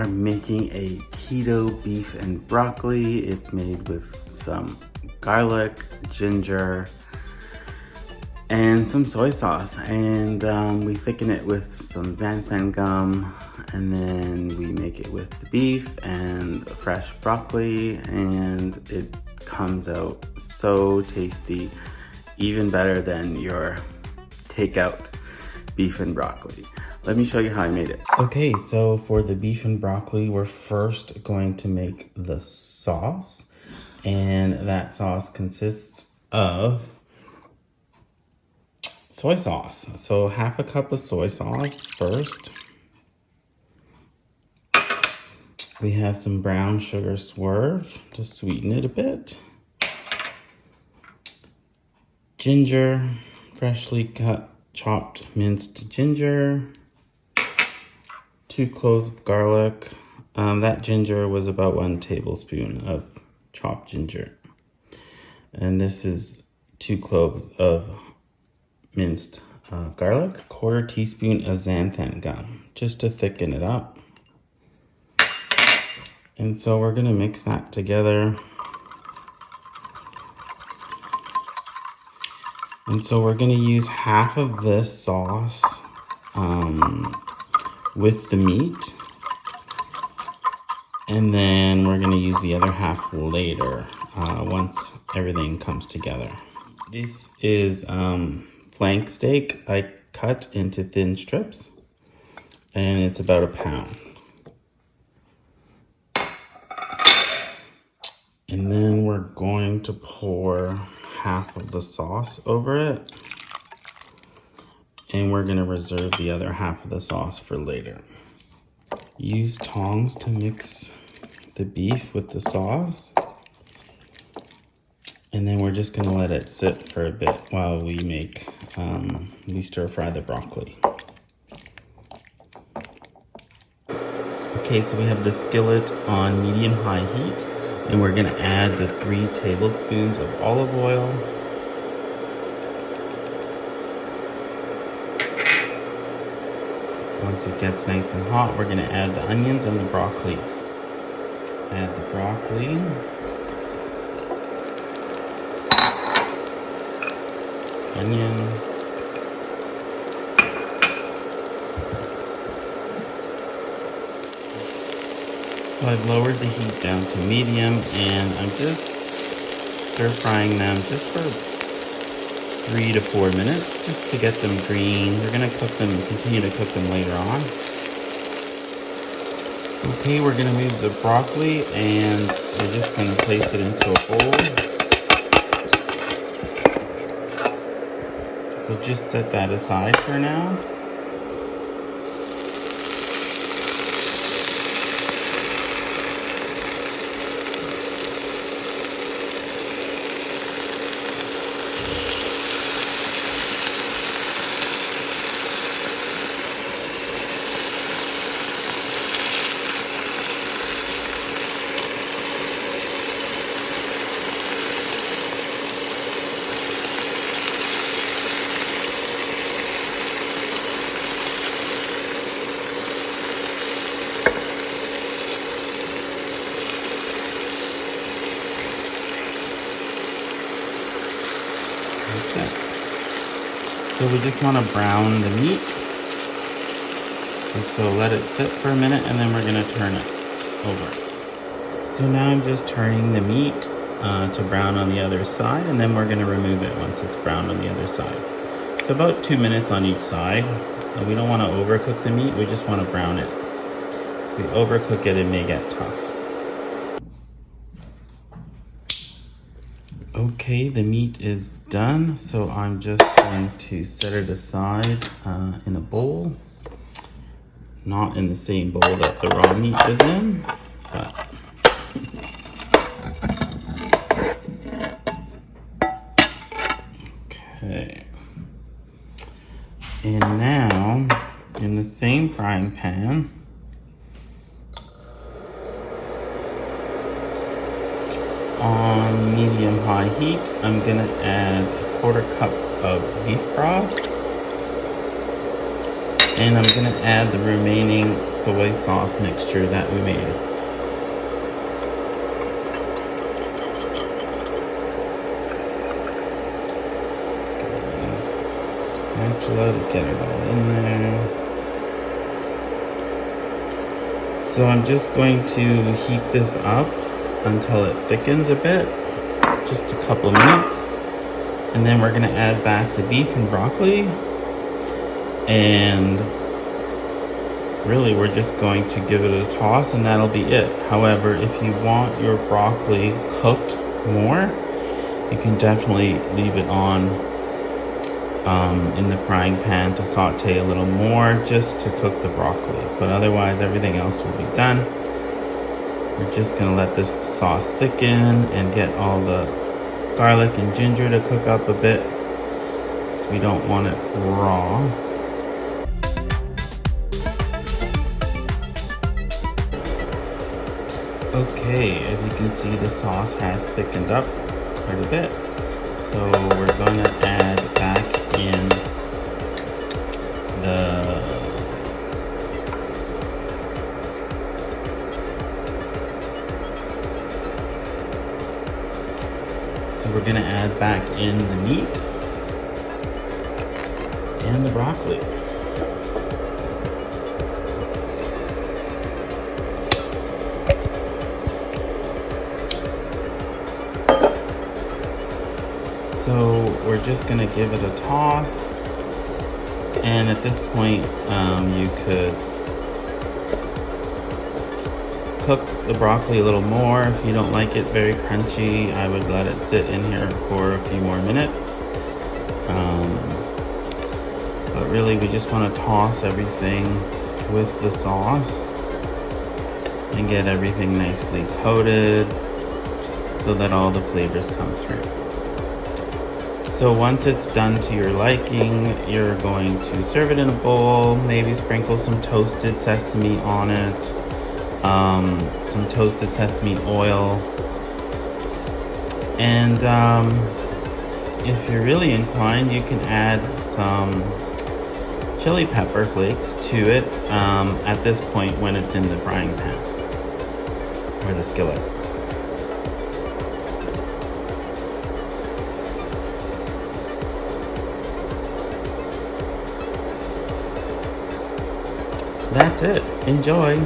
are making a keto beef and broccoli. It's made with some garlic, ginger, and some soy sauce. And we thicken it with some xanthan gum, and then we make it with the beef and fresh broccoli, and it comes out so tasty, even better than your takeout beef and broccoli. Let me show you how I made it. Okay, so for the beef and broccoli, we're first going to make the sauce. And that sauce consists of soy sauce. So half a cup of soy sauce first. We have some brown sugar swerve to sweeten it a bit. Ginger, freshly cut, chopped, minced ginger. 2 cloves of garlic. That ginger was about 1 tablespoon of chopped ginger. And this is 2 cloves of minced garlic. 1/4 teaspoon of xanthan gum, just to thicken it up. And so we're gonna mix that together. And so we're gonna use half of this sauce with the meat, and then we're gonna use the other half later once everything comes together. This is flank steak I cut into thin strips, and it's about 1 pound. And then we're going to pour half of the sauce over it. And we're gonna reserve the other half of the sauce for later. Use tongs to mix the beef with the sauce. And then we're just gonna let it sit for a bit while we we stir fry the broccoli. Okay, so we have the skillet on medium-high heat, and we're gonna add the 3 tablespoons of olive oil. Once it gets nice and hot, we're gonna add the onions and the broccoli. Add the broccoli. Onions. So I've lowered the heat down to medium, and I'm just stir frying them just for 3 to 4 minutes, just to get them green. We're gonna continue to cook them later on. Okay, we're gonna move the broccoli, and we're just gonna place it into a bowl. So just set that aside for now. So we just want to brown the meat. And so let it sit for a minute, and then we're going to turn it over. So now I'm just turning the meat to brown on the other side, and then we're going to remove it once it's brown on the other side. So about 2 minutes on each side. We don't want to overcook the meat, we just want to brown it. If we overcook it, it may get tough. Okay, the meat is done, so I'm just going to set it aside in a bowl. Not in the same bowl that the raw meat is in, but okay. And now, in the same frying pan, on medium-high heat, I'm gonna add a 1/4 cup of beef broth. And I'm gonna add the remaining soy sauce mixture that we made. Use a spatula to get it all in there. So I'm just going to heat this up until it thickens a bit, just a couple of minutes. And then we're gonna add back the beef and broccoli. And really we're just going to give it a toss and that'll be it. However, if you want your broccoli cooked more, you can definitely leave it on in the frying pan to saute a little more just to cook the broccoli. But otherwise everything else will be done. We're just gonna let this sauce thicken and get all the garlic and ginger to cook up a bit, because we don't want it raw. Okay, as you can see, the sauce has thickened up quite a bit. So we're going to add back in the meat and the broccoli. So we're just gonna give it a toss, and at this point you could cook the broccoli a little more. If you don't like it very crunchy, I would let it sit in here for a few more minutes. But really we just want to toss everything with the sauce and get everything nicely coated so that all the flavors come through. So once it's done to your liking, you're going to serve it in a bowl, maybe sprinkle some toasted sesame on it, some toasted sesame oil, and if you're really inclined, you can add some chili pepper flakes to it at this point when it's in the frying pan or the skillet. That's it. Enjoy.